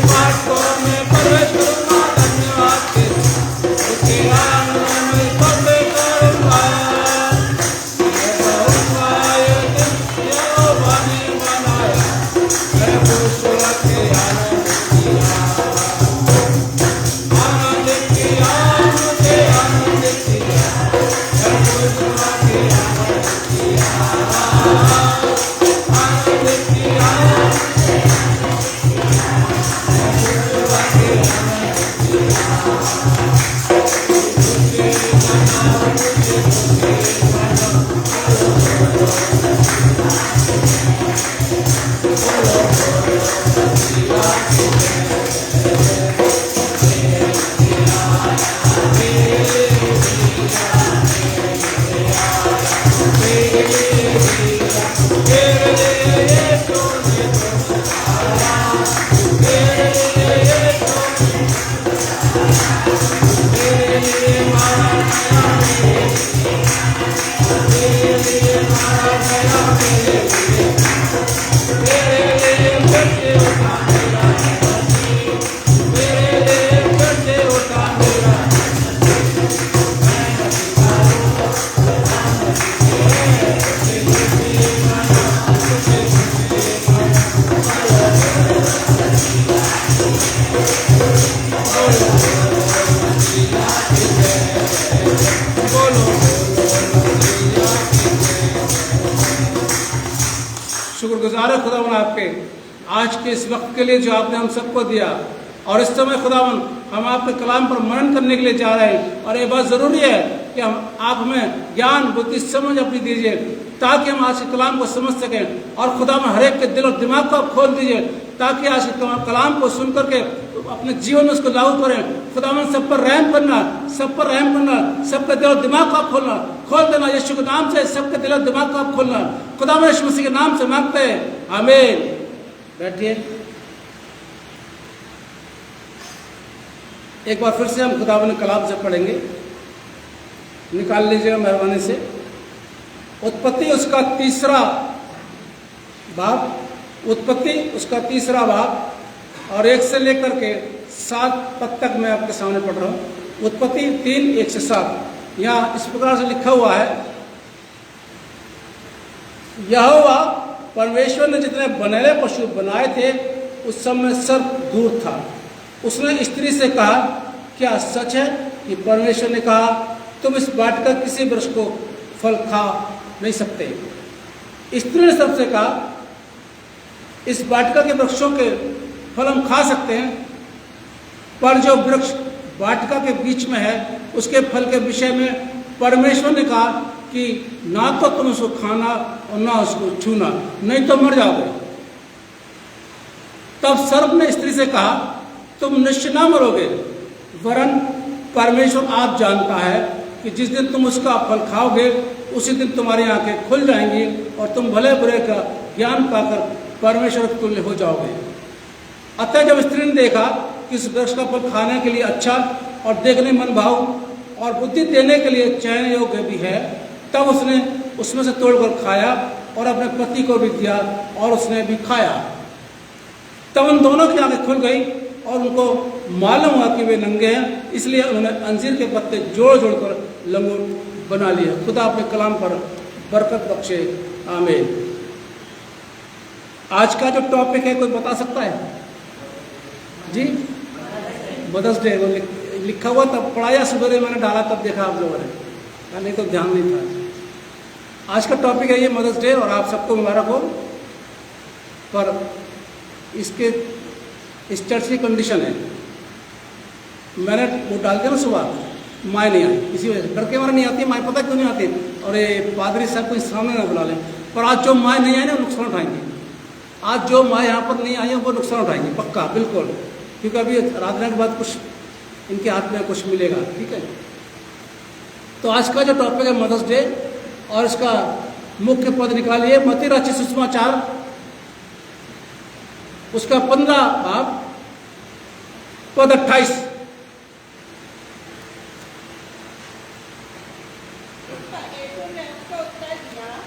बातों में प्रवेश करूंगा, धन्यवाद के आंगन में प्रवेश करूंगा। मैं कहूंगा ये दिन यहोवा ने बनाया, मैं खुशियों के आनंद किया, आनंद किया, मुझे आनंद किया, मैं खुशियों के आनंद किया, आनंद किया। शुक्रगुजार है खुदावन आपके आज के इस वक्त के लिए जो आपने हम सबको दिया। और इस समय खुदावन हम आपके कलाम पर मनन करने के लिए जा रहे हैं, और ये बात जरूरी है कि आप हमें ज्ञान बुद्धि समझ अपनी दीजिए ताकि हम आज के कलाम को समझ सकें। और खुदावन हर एक के दिल और दिमाग को आप खोल दीजिए ताकि आज के कलाम को सुन करके अपने जीवन में उसको लागू करें। खुदावन सब पर रहम करना, सब पर रहम करना, सबके दिल और दिमाग को आप खोल देना। यीशु के नाम से सबके दिल और दिमाग को आप खोलना, खुदावन यीशु मसीह के नाम से मांगते हैं, आमीन। बैठिए। एक बार फिर से हम खुदावन कलाम से पढ़ेंगे, निकाल लीजिएगा मेहरबानी से। उत्पत्ति उसका तीसरा भाग, उत्पत्ति उसका तीसरा भाग, और 1 से लेकर के 7 पद तक मैं आपके सामने पढ़ रहा हूँ। उत्पत्ति 3, 1 से 7। यहाँ इस प्रकार से लिखा हुआ है, यहोवा परमेश्वर ने जितने बनेले पशु बनाए थे उस समय सर्प दूर था। उसने स्त्री से कहा, क्या सच है कि परमेश्वर ने कहा तुम इस वाटिका किसी वृक्ष को फल खा नहीं सकते? स्त्री ने सबसे कहा, इस वाटिका के वृक्षों के फल हम खा सकते हैं, पर जो वृक्ष वाटिका के बीच में है उसके फल के विषय में परमेश्वर ने कहा कि ना तो तुम उसको खाना और ना उसको छूना, नहीं तो मर जाओगे। तब सर्प ने स्त्री से कहा, तुम निश्चय ना मरोगे, वरन परमेश्वर आप जानता है कि जिस दिन तुम उसका फल खाओगे उसी दिन तुम्हारी आंखें खुल जाएंगी और तुम भले बुरे का ज्ञान पाकर परमेश्वर के तुल्य हो जाओगे। अतः जब स्त्री ने देखा कि इस वृक्ष का फल खाने के लिए अच्छा और देखने मन भाव और बुद्धि देने के लिए चयन योग्य भी है, तब उसने उसमें से तोड़कर खाया और अपने पति को भी दिया और उसने भी खाया। तब उन दोनों की आंखें खुल गई और उनको मालूम हुआ कि वे नंगे हैं, इसलिए उन्होंने अंजीर के पत्ते जोड़ जोड़ कर लंगूर बना लिए। खुदा अपने कलाम पर बरकत बख्शे, आमीन। आज का जो टॉपिक है कोई बता सकता है जी? Mother's day. वो लिखा हुआ तब पढ़ाया, सुबह मैंने डाला तब देखा आप लोगों ने, नहीं तो ध्यान नहीं था। आज का टॉपिक है ये मदर्स डे, और आप सबको मुबारक हो। पर इसके इस चर्च की कंडीशन है, मैंने वो डाल दिया ना सुबह, माँ नहीं आई, इसी वजह से डर के मारे नहीं आती माँ, पता क्यों नहीं आती? और ये पादरी साहब को सामने ना बुला लें। पर आज जो माँ नहीं आई ना वो नुकसान उठाएंगी। आज जो माँ यहाँ पर नहीं आई है वो नुकसान उठाएंगी पक्का, बिल्कुल, क्योंकि अभी आराधना के बाद कुछ इनके हाथ में कुछ मिलेगा, ठीक है। तो आज का जो टॉपिक है मदर्स डे, और इसका मुख्य पद निकालिए, मत्ती रचित सुसमाचार उसका 15 भाग पद 28।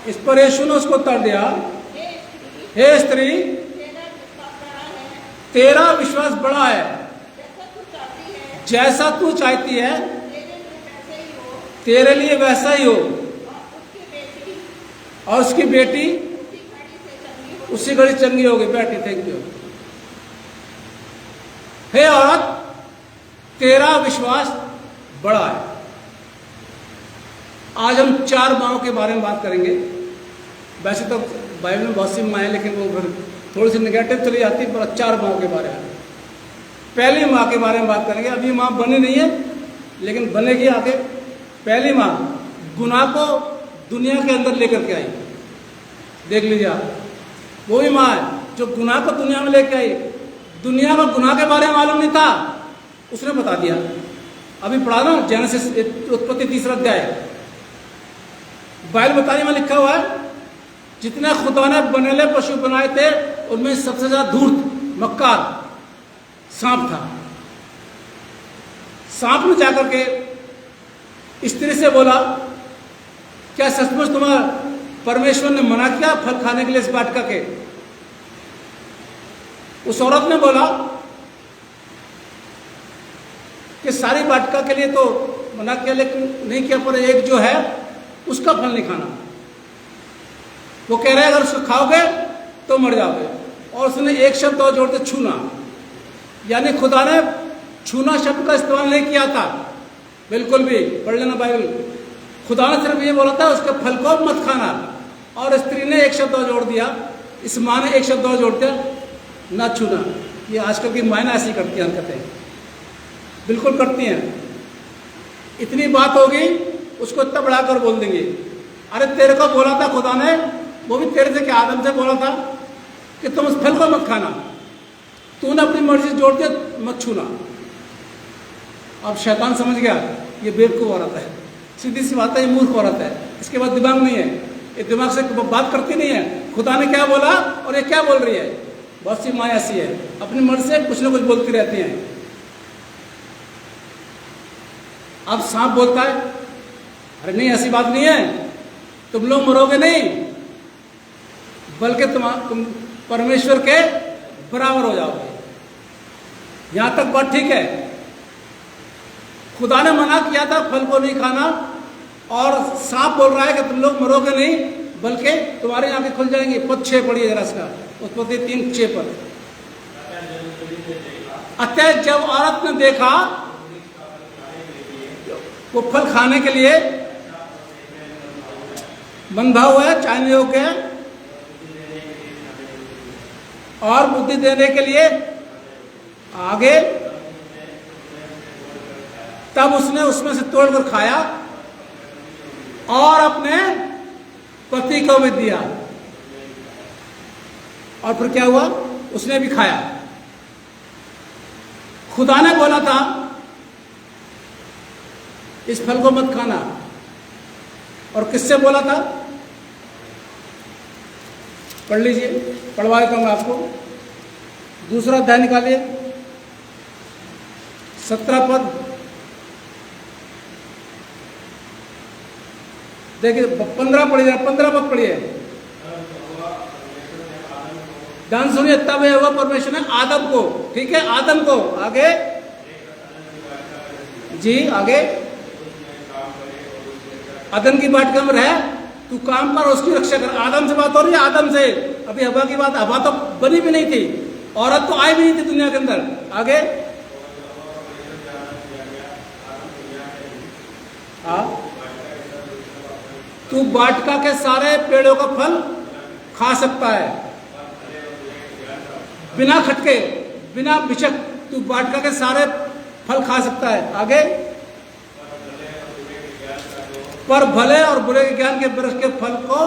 इस पर यीशु ने उसको उत्तर दिया, हे स्त्री तेरा विश्वास बड़ा है, जैसा तू चाहती है तेरे लिए वैसा ही हो, और उसकी बेटी उसी घड़ी चंगी होगी। बैठी, थैंक यू। हे औरत, तेरा विश्वास बड़ा है। आज हम 4 माँओं के बारे में बात करेंगे। वैसे तो बाइबल में बहुत सी माँ हैं, लेकिन वो फिर थोड़ी सी नेगेटिव चली जाती है, पर 4 माँओं के बारे में। पहली माँ के बारे में बात करेंगे। अभी माँ बनी नहीं है, लेकिन बनेगी आगे। पहली माँ गुनाह को दुनिया के अंदर लेकर के आई। देख लीजिए आप, वो भी माँ है जो गुनाह को दुनिया में लेकर आई। दुनिया को गुनाह के बारे में मालूम नहीं था, उसने बता दिया। अभी पढ़ा ना, जेनेसिस उत्पत्ति 3 अध्याय, बाइबल बताने में लिखा हुआ है, जितने खुदा ने बनेले पशु बनाए थे उनमें सबसे ज्यादा धूर्त मक्कार सांप था। सांप ने जाकर के स्त्री से बोला, क्या सचमुच तुम्हारा परमेश्वर ने मना किया फल खाने के लिए इस वाटिका के? उस औरत ने बोला कि सारी वाटिका के लिए तो मना किया, लेकिन नहीं किया, पर एक जो है उसका फल नहीं खाना। वो कह रहा है अगर उसको खाओगे तो मर जाओगे। और उसने एक शब्द और जोड़ते, छूना। यानी खुदा ने छूना शब्द का इस्तेमाल नहीं किया था बिल्कुल भी। पढ़ लेना बाइबल। खुदा ने सिर्फ ये बोला था उसके फल को मत खाना, और स्त्री ने एक शब्द और जोड़ दिया, इस माँ ने एक शब्द और जोड़ दिया, ना छूना। ये आजकल की मायना ऐसी करती हैं, हरकतें बिल्कुल करती हैं। इतनी बात होगी, उसको इतना बढ़ाकर बोल देंगे, अरे तेरे को बोला था खुदा ने, वो भी तेरे से क्या आदम से बोला था कि तुम उस फल को मत खाना, तूने अपनी मर्जी जोड़ के मत छूना। अब शैतान समझ गया ये बेवकूफ औरत है, सीधी सी बात है, ये मूर्ख औरत है, इसके बाद दिमाग नहीं है, ये दिमाग से बात करती नहीं है। खुदा ने क्या बोला और ये क्या बोल रही है। बहुत सी माँ ऐसी है, अपनी मर्जी से कुछ ना कुछ बोलती रहती हैं। अब सांप बोलता है, अरे नहीं ऐसी बात नहीं है, तुम लोग मरोगे नहीं, बल्कि तुम परमेश्वर के बराबर हो जाओगे। यहां तक बात ठीक है। खुदा ने मना किया था फल को नहीं खाना, और सांप बोल रहा है कि तुम लोग मरोगे नहीं, बल्कि तुम्हारी आंखें खुल जाएंगी। पद 6 पढ़िए जरा इसका, उत्पत्ति 3:6 पर। अतः जब औरत ने देखा वो फल खाने के लिए बंधा हुआ है, चाहने योग्य है, और बुद्धि देने के लिए आगे, तब उसने उसमें से तोड़कर खाया और अपने पति को भी दिया। और फिर क्या हुआ, उसने भी खाया। खुदा ने बोला था इस फल को मत खाना, और किससे बोला था? पढ़ लीजिए, पढ़वा देता हूं आपको। दूसरा अध्याय निकालिए, 17 पद देखिए, 15 पढ़िए, 15 पद पढ़िए, ध्यान सुनिए। तब यहोवा परमेश्वर ने आदम को, ठीक है, आदम को, आगे जी, आगे, आदम की वाटिका में रह, तू काम कर, उसकी रक्षा कर। आदम से बात हो रही है, आदम से। अभी हवा की बात, हवा तो बनी भी नहीं थी, औरत तो आई भी नहीं थी दुनिया के अंदर। आगे, तू वाटिका के सारे पेड़ों का फल खा सकता है बिना खटके, बिना बिचक, तू वाटिका के सारे फल खा सकता है। आगे, पर भले और बुरे के ज्ञान के वृक्ष के फल को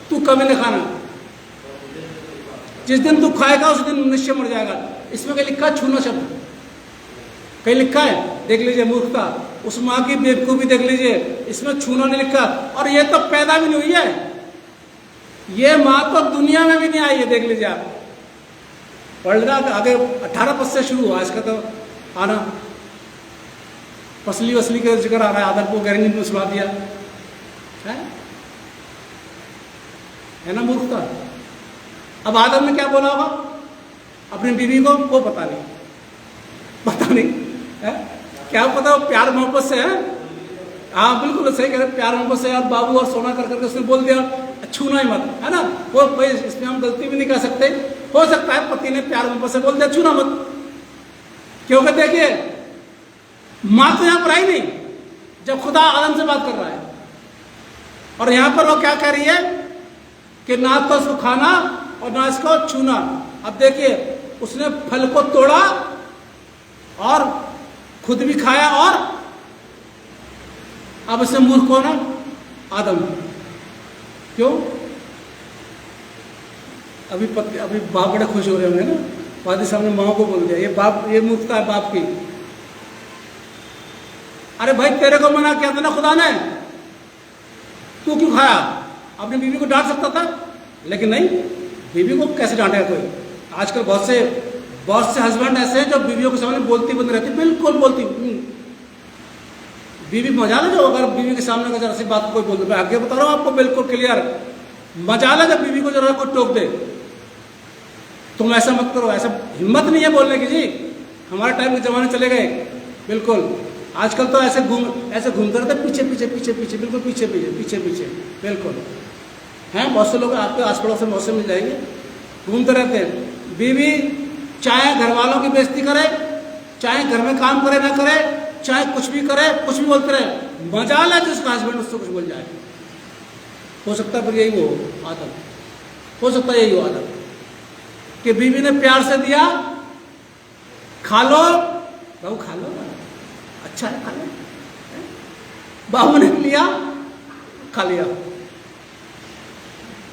तू कभी नहीं खाना, जिस दिन तू खाएगा उस दिन निश्चय मर जाएगा। इसमें क्या लिखा है? छूना शब्द कहीं लिखा है? देख लीजिए मूर्खता, उस माँ की बेवकूफी देख लीजिए, इसमें छूना नहीं लिखा। और ये तो पैदा भी नहीं हुई है, ये माँ तो दुनिया में भी नहीं आई है। देख लीजिए आप, पढ़ लेना आगे, 18 पद से शुरू हुआ इसका तो आना। फसली वसली का जिक्र आ रहा है, आदम को गैरंटी में सुना दिया है ना मूर्खता। अब आदम ने क्या बोला होगा? अपनी बीवी को, वो पता नहीं, पता नहीं है क्या पता, वो प्यार मोहब्बत से है। हाँ बिल्कुल सही कह रहे, प्यार मोहब्बत से यार बाबू और सोना कर करके उसने बोल दिया छूना ही मत, है ना। वो भाई इसमें हम गलती भी नहीं कर सकते। हो सकता है पति ने प्यार मोहब्बत से बोल दिया छूना मत, क्योंकि देखिए मां तो यहां पर आई नहीं जब खुदा आदम से बात कर रहा है, और यहां पर वो क्या कह रही है कि ना तो उसको खाना और ना इसको छूना। अब देखिए उसने फल को तोड़ा और खुद भी खाया, और अब इससे मूर्ख कौन है? आदम। क्यों? अभी बाप बड़े खुश हो रहे होंगे ना, फादर साहब ने माँ को बोल दिया, ये बाप, ये मूर्खता है बाप की। अरे भाई तेरे को मना किया था ना खुदा ने, तू क्यों खाया? अपनी बीवी को डांट सकता था, लेकिन नहीं, बीवी को कैसे डांटेगा कोई। आजकल बहुत से हस्बैंड ऐसे हैं जो बीवियों के सामने बोलती बंद रहती, बिल्कुल बोलती। बीवी मजा ले, जो अगर बीवी के सामने जरा सी बात कोई बोल दे, मैं आगे बता रहा हूं आपको बिल्कुल क्लियर, मजा ले जब बीवी को जरा कोई टोक दे, तुम ऐसा मत करो, ऐसा हिम्मत नहीं है बोलने की जी। हमारे टाइम के जमाने चले गए बिल्कुल। आजकल तो ऐसे घूमते रहते पीछे पीछे पीछे पीछे, बिल्कुल पीछे पीछे पीछे पीछे, बिल्कुल हैं। बहुत से लोग आपके आस पड़ोस में मौसम मिल जाएंगे, घूमते रहते हैं। बीवी चाहे घर वालों की बेइज्जती करे, चाहे घर में काम करे ना करे, चाहे कुछ भी करे, कुछ भी बोलते रहे, मजा ले कि उसका हस्बैंड उससे कुछ बोल जाए। हो सकता है फिर यही हो आदत, हो सकता है यही हो आदत कि बीवी ने प्यार से दिया, खा लो बाबू, खा लो, अच्छा है खा लो, बाबू ने लिया खा लिया।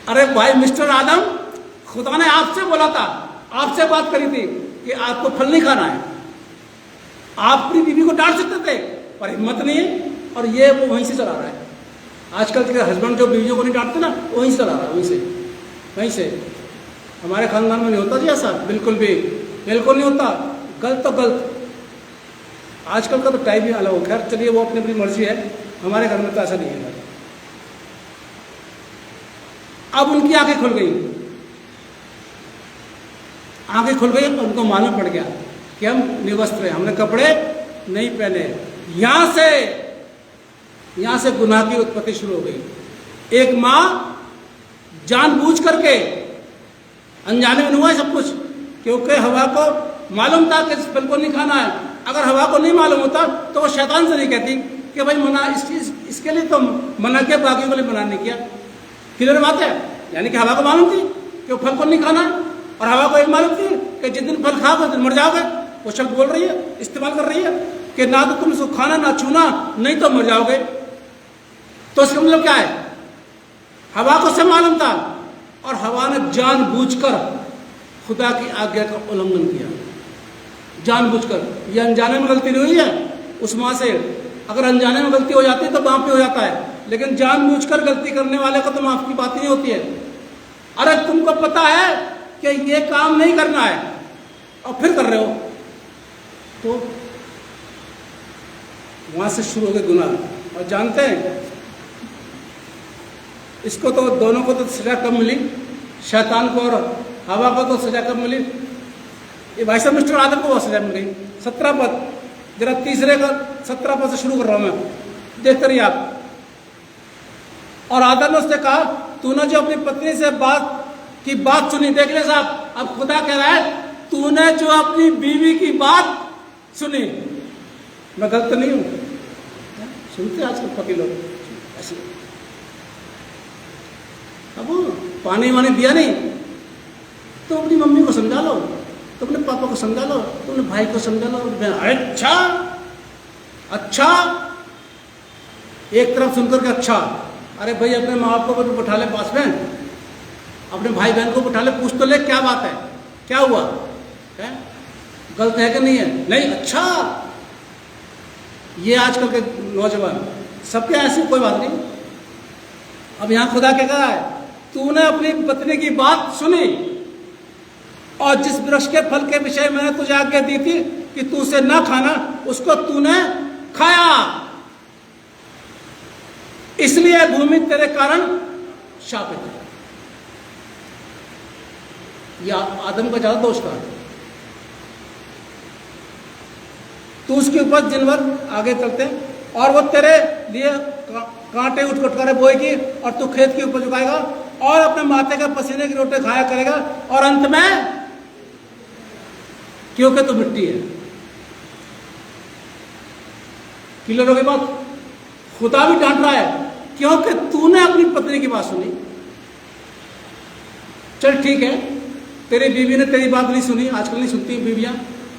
अरे भाई मिस्टर आदम, खुदा ने आपसे बोला था, आपसे बात करी थी कि आपको फल नहीं खाना है। आप अपनी बीवी को डांट सकते थे, पर हिम्मत नहीं है, और ये वो वहीं से चला रहा है। आजकल के हस्बैंड जो बीवियों को नहीं डांटते ना, वहीं से चला रहा है, वहीं से। हमारे खानदान में नहीं होता जी ऐसा, बिल्कुल नहीं होता। गलत तो गलत। आजकल का तो टाइम ही अलग हो, खैर चलिए वो अपनी अपनी मर्जी है, हमारे घर में तो ऐसा नहीं है। अब उनकी आंखें खुल गई, और उनको मालूम पड़ गया कि हम निवस्त्र हैं, हमने कपड़े नहीं पहने। यहां से गुनाह की उत्पत्ति शुरू हो गई। एक मां जानबूझ करके, अनजाने में हुआ है सब कुछ, क्योंकि हवा को मालूम था कि इस फल को नहीं खाना है। अगर हवा को नहीं मालूम होता तो वो शैतान से नहीं कहती कि भाई मना, इसके लिए तो मना किया, बाकी को लिए मना नहीं किया। क्लियर बात है। यानी कि हवा को मालूम थी कि वो फल को नहीं खाना, और हवा को एक मालूम थी कि जिस दिन फल खाओगे उस दिन मर जाओगे। वो शब्द बोल रही है, इस्तेमाल कर रही है कि ना तो तुम इसको खाना ना छूना, नहीं तो मर जाओगे। तो इसका मतलब क्या है? हवा को सब मालूम था, और हवा ने जानबूझकर खुदा की आज्ञा का उल्लंघन किया, जानबूझकर। ये अनजाने में गलती नहीं हुई है उस मां से। अगर अनजाने में गलती हो जाती है तो मां पे हो जाता है, लेकिन जानबूझकर गलती करने वाले को तो माफ की बात नहीं होती है। अरे तुमको पता है कि ये काम नहीं करना है और फिर कर रहे हो, तो वहां से शुरू हो गए गुनाह। और जानते हैं इसको तो दोनों को तो सजा कम मिली, शैतान को और हवा को तो सजा कम मिली। ये भाई साहब मिस्टर आदम को बहुत सजा मिल गई। 17 पद, जरा तीसरे का 17 पद से शुरू कर रहा हूं मैं, देखते रहिए आप। और आदम ने उससे कहा, तूने जो अपनी पत्नी से बात सुनी, देख ले साहब, अब खुदा कह रहा है तूने जो अपनी बीवी की बात सुनी। मैं गलत नहीं हूं, सुनते आजकल पति लोग ऐसे। अब पानी वानी दिया नहीं तो अपनी मम्मी को समझा लो, तो अपने पापा को समझा लो, तो अपने भाई को समझा लो। अच्छा, एक तरफ सुनकर के अच्छा, अरे भाई अपने माँ बाप को भी बैठा ले पास में, अपने भाई बहन को बैठा ले, पूछ तो ले क्या बात है, क्या हुआ है, गलत है कि नहीं है। नहीं, अच्छा। ये आजकल के नौजवान सबके ऐसी कोई बात नहीं। अब यहां खुदा क्या कह रहा है, तूने अपनी पत्नी की बात सुनी और जिस वृक्ष के फल के विषय मैंने तुझे आज्ञा दी थी कि तू उसे ना खाना, उसको तूने खाया, इसलिए भूमि तेरे कारण शापित है। यह आदम का ज्यादा दोष था। तू उसके ऊपर दिन भर आगे चलते हैं, और वो तेरे लिए कांटे उठ कटकारे बोएगी, और तू खेत के ऊपर झुकाएगा और अपने माथे के पसीने की रोटी खाया करेगा, और अंत में क्योंकि तू मिट्टी है। क्लियर हो गई बात? खुदा भी डांट रहा है क्योंकि तूने अपनी पत्नी की बात सुनी। चल ठीक है, तेरी बीवी ने तेरी बात नहीं सुनी, आजकल नहीं सुनती बीवियां,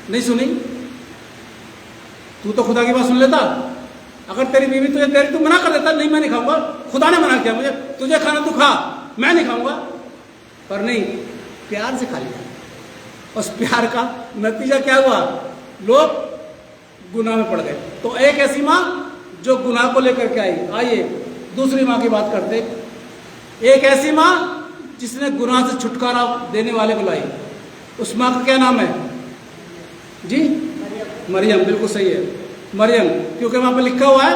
नहीं सुनी, तू तो खुदा की बात सुन लेता। अगर तेरी बीवी तुझे तेरी तू मना कर देता, नहीं मैं नहीं खाऊंगा, खुदा ने मना किया मुझे, तुझे खाना तू खा, मैं नहीं खाऊंगा, पर नहीं, प्यार से खा लिया। उस प्यार का नतीजा क्या हुआ? लोग गुनाह में पड़ गए। तो एक ऐसी मां जो गुनाह को लेकर के आई। आइए दूसरी मां की बात करते। एक ऐसी मां जिसने गुनाह से छुटकारा देने वाले को लाई। उस मां का क्या नाम है जी? मरियम। बिल्कुल सही है, मरियम, क्योंकि वहां पर लिखा हुआ है,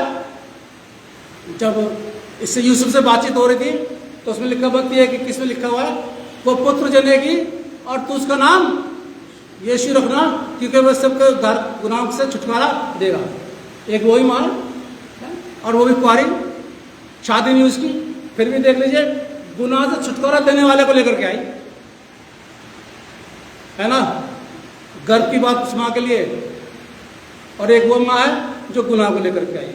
जब इससे यूसुफ से बातचीत हो रही थी तो उसमें लिखा बात है कि किसमें लिखा हुआ है, वो पुत्र जनेगी और तू उसका नाम यीशु रखना, क्योंकि वह सबके गुनाहों से छुटकारा देगा। एक वही मां है, और वो भी कुंवारी, शादी नहीं उसकी, फिर भी देख लीजिए गुनाह से छुटकारा देने वाले को लेकर के आई, है ना। गर्व की बात उस मां के लिए। और एक वो मां है जो गुनाह को लेकर के आई।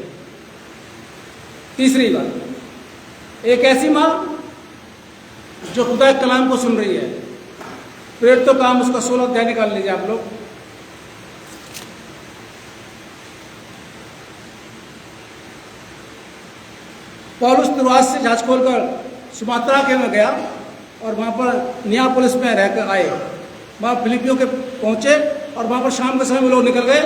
तीसरी बात, एक ऐसी मां जो खुदा के कलाम को सुन रही है। प्रेरित तो काम उसका 16 अध्याय निकाल लीजिए आप लोग। पौलुस तुर्वास से जहाज खोलकर सुमात्रा के में गया और वहां पर नियापोलिस में रहकर आए। वहां फिलिपियों के पहुंचे और वहां पर शाम के समय वो लोग निकल गए,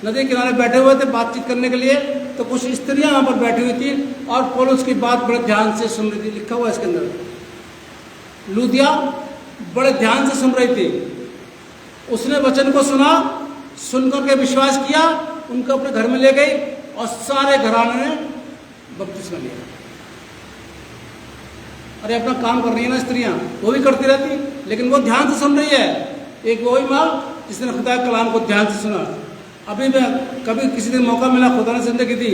नदी किनारे बैठे हुए थे बातचीत करने के लिए। तो कुछ स्त्रियां वहां पर बैठी हुई थी और पौलुस की बात बड़े ध्यान से सुन रही थी। लिखा हुआ इसके अंदर, लूदिया बड़े ध्यान से सुन रही थी। उसने वचन को सुना, सुनकर के विश्वास किया, उनको अपने घर में ले गई और सारे घराने ने बपतिस्मा लिया। अरे अपना काम कर रही है ना स्त्रियां, वो भी करती रहती, लेकिन वो ध्यान से सुन रही है। एक वही माँ जिसने खुदा के कलाम को ध्यान से सुना। अभी मैं कभी किसी दिन मौका मिला, खुदा ने जिंदगी दी,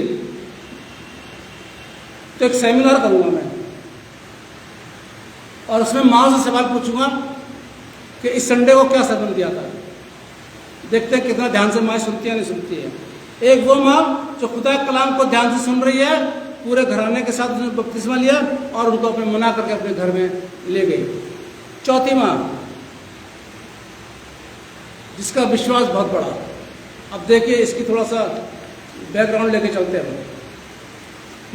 तो एक सेमिनार करूंगा मैं, और उसमें माँ से सवाल पूछूंगा कि इस संडे को क्या सबक दिया था। देखते हैं कितना ध्यान से माँ सुनती है नहीं सुनती है। एक वो माँ जो खुदा के कलाम को ध्यान से सुन रही है, पूरे घराने के साथ उसने बपतिस्मा लिया और उनको अपने मना करके अपने घर में ले गई। चौथी माँ जिसका विश्वास बहुत बड़ा। अब देखिए इसकी थोड़ा सा बैकग्राउंड लेके चलते हैं।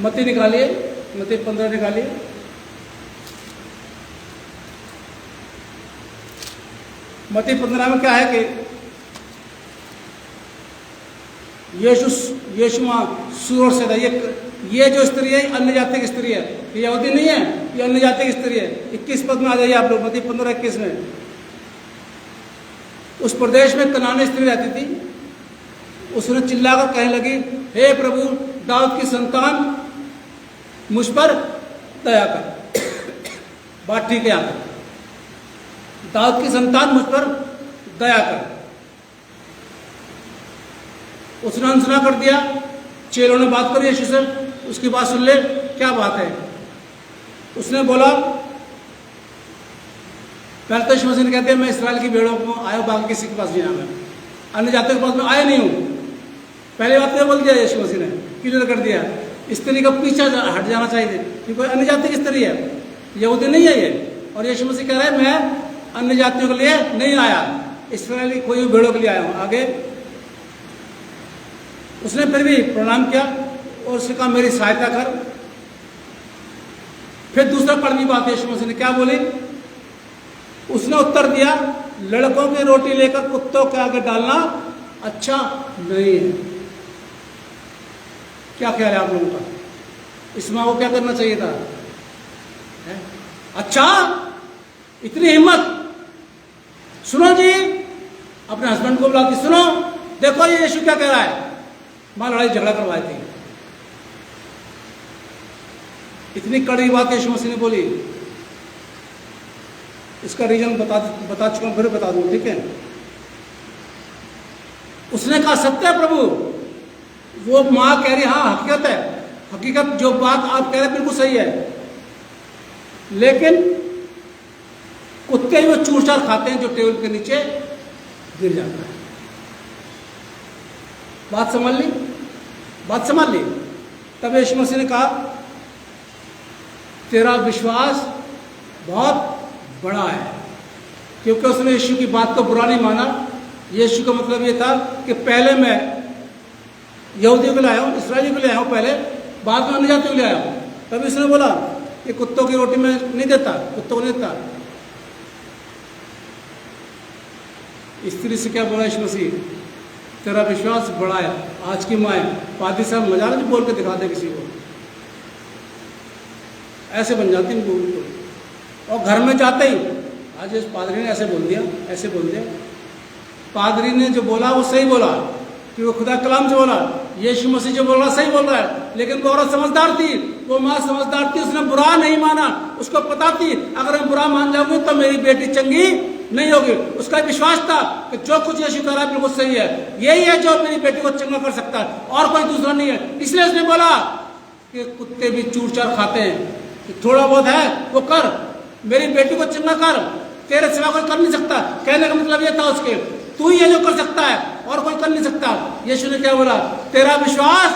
मत्ती निकालिए, मत्ती 15 निकालिए। मत्ती 15 में क्या है कि यीशु मां सूर से था। ये जो स्त्री है अन्य जाति की स्त्री है, ये यहूदी नहीं है, ये अन्य जाति की स्त्री है। 21 पद में आ जाइए आप लोग, मत्ती 15:21 में। उस प्रदेश में कनानी स्त्री रहती थी। उसने चिल्लाकर कहने लगी, हे प्रभु दाऊद की संतान मुझ पर दया कर। बात ठीक है यहाँ पर, दाऊद की संतान मुझ पर दया कर। उसने अनसुना कर दिया। चेलों ने बात करी यीशु से, उसकी बात सुन ले, क्या बात है। उसने बोला, पहले तो यीशु मसीह ने कहते हैं मैं इस्राएल की भेड़ों को आया, बाकी किसी के पास नहीं आया, मैं अन्य जातियों के पास में आया नहीं हूँ। पहले बात तो बोल दिया यीशु मसीह ने, क्लियर कर दिया। स्त्री का पीछा हट जाना चाहिए, क्योंकि अन्य जाति की स्त्री है, यहूदी नहीं है ये। और यीशु मसीह कह रहा है मैं अन्य जातियों के लिए नहीं आया, इस्राएल कोई भेड़ों के लिए आया हूँ। आगे उसने फिर भी प्रणाम किया और उसने कहा मेरी सहायता कर। फिर दूसरा कड़वी बात यीशु मसीह ने क्या बोली, उसने उत्तर दिया, लड़कों की रोटी लेकर कुत्तों के आगे डालना अच्छा नहीं है। क्या ख्याल है आप लोगों का? इस माँ को क्या करना चाहिए था? है? अच्छा, इतनी हिम्मत। सुनो जी, अपने हस्बैंड को बुलाती, सुनो देखो ये यीशु क्या कह रहा है। मां लड़ाई झगड़ा करवाई थी। इतनी कड़ी बात यीशु मसीह ने बोली। इसका रीजन बता चुका हूं, फिर बता दूं, ठीक है। उसने कहा सत्य है प्रभु। वो माँ कह रही हाँ हकीकत है, हकीकत जो बात आप कह रहे हैं बिल्कुल सही है, लेकिन कुत्ते ही वो चूर-चार खाते हैं जो टेबल के नीचे गिर जाता है। बात समझ ली, बात समझ ली। तब यीशु मसीह ने कहा तेरा विश्वास बहुत बड़ा है, क्योंकि उसने यीशु की बात को बुरा नहीं माना। यीशु का मतलब ये था कि पहले मैं यहूदियों को ले आया हूँ, इसराइलियों को ले आया हूँ पहले, बाद में अन्य जातियों को ले आया हूँ। तभी उसने बोला कि कुत्तों की रोटी मैं नहीं देता, कुत्तों को नहीं देता। स्त्री से क्या बोला यीशु मसीह, तेरा विश्वास बड़ा है। आज की माए पादी साहब मजा नहीं बोल के दिखाते किसी को, ऐसे बन जाती हैं बिल्कुल। और घर में जाते ही आज इस पादरी ने ऐसे बोल दिया, ऐसे बोल दिया। पादरी ने जो बोला वो सही बोला, कि वो खुदा कलाम से बोला। यीशु मसीह जो बोल रहा सही बोल रहा है, लेकिन वो औरत समझदार थी, वो माँ समझदार थी, उसने बुरा नहीं माना। उसको पता थी अगर मैं बुरा मान जाऊंगी तो मेरी बेटी चंगी नहीं होगी। उसका विश्वास था कि जो कुछ यीशु कर रहा है बिल्कुल सही है, यही है जो मेरी बेटी को चंगा कर सकता है, और कोई दूसरा नहीं है। इसलिए उसने बोला कि कुत्ते भी चूर-चार खाते हैं, थोड़ा बहुत है वो कर, मेरी बेटी को चंगा कर, तेरे सिवा कोई कर नहीं सकता। कहने का मतलब ये था उसके, तू ही है जो कर सकता है और कोई कर नहीं सकता। यीशु ने क्या बोला, तेरा विश्वास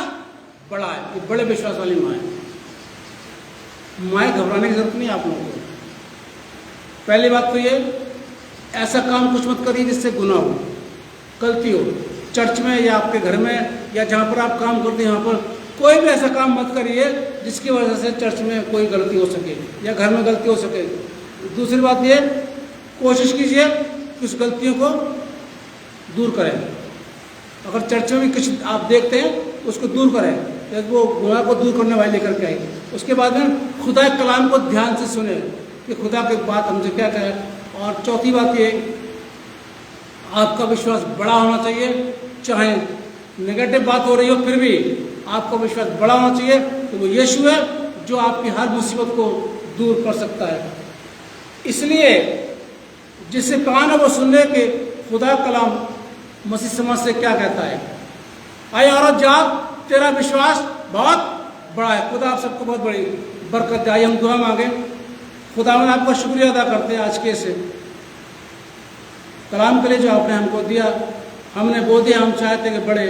बड़ा है। ये बड़े विश्वास वाली माँ है। माँ घबराने की जरूरत नहीं है आप लोगों को। पहली बात तो ये, ऐसा काम कुछ मत करिए जिससे गुनाह हो, गलती हो। चर्च में या आपके घर में या जहाँ पर आप काम करते हैं, यहाँ पर कोई भी ऐसा काम मत करिए जिसकी वजह से चर्च में कोई गलती हो सके या घर में गलती हो सके। दूसरी बात ये, कोशिश कीजिए कि उस गलतियों को दूर करें। अगर चर्च में भी कुछ आप देखते हैं उसको दूर करें, वो गुनाह को दूर करने वाले लेकर के आए। उसके बाद में खुदा के कलाम को ध्यान से सुने कि खुदा की बात हमसे क्या कहे। और चौथी बात ये, आपका विश्वास बड़ा होना चाहिए, चाहे नेगेटिव बात हो रही हो फिर भी आपका विश्वास बड़ा होना चाहिए। तो वो यीशु है जो आपकी हर मुसीबत को दूर कर सकता है। इसलिए जिससे कान है वो सुन ले कि खुदा कलाम मसीह समाज से क्या कहता है। आए औरत जाग, तेरा विश्वास बहुत बड़ा है। खुदा आप सबको बहुत बड़ी बरकत दे। हम दुआ मांगे। खुदा में आपका शुक्रिया अदा करते हैं आज के से कलाम के लिए जो आपने हमको दिया। हमने बोल दिया, हम चाहते कि बढ़े,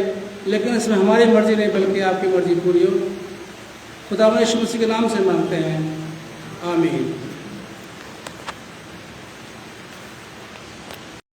लेकिन इसमें हमारी मर्जी नहीं बल्कि आपकी मर्जी पूरी हो। खुदा यीशु मसीह के नाम से मांगते हैं, आमीन।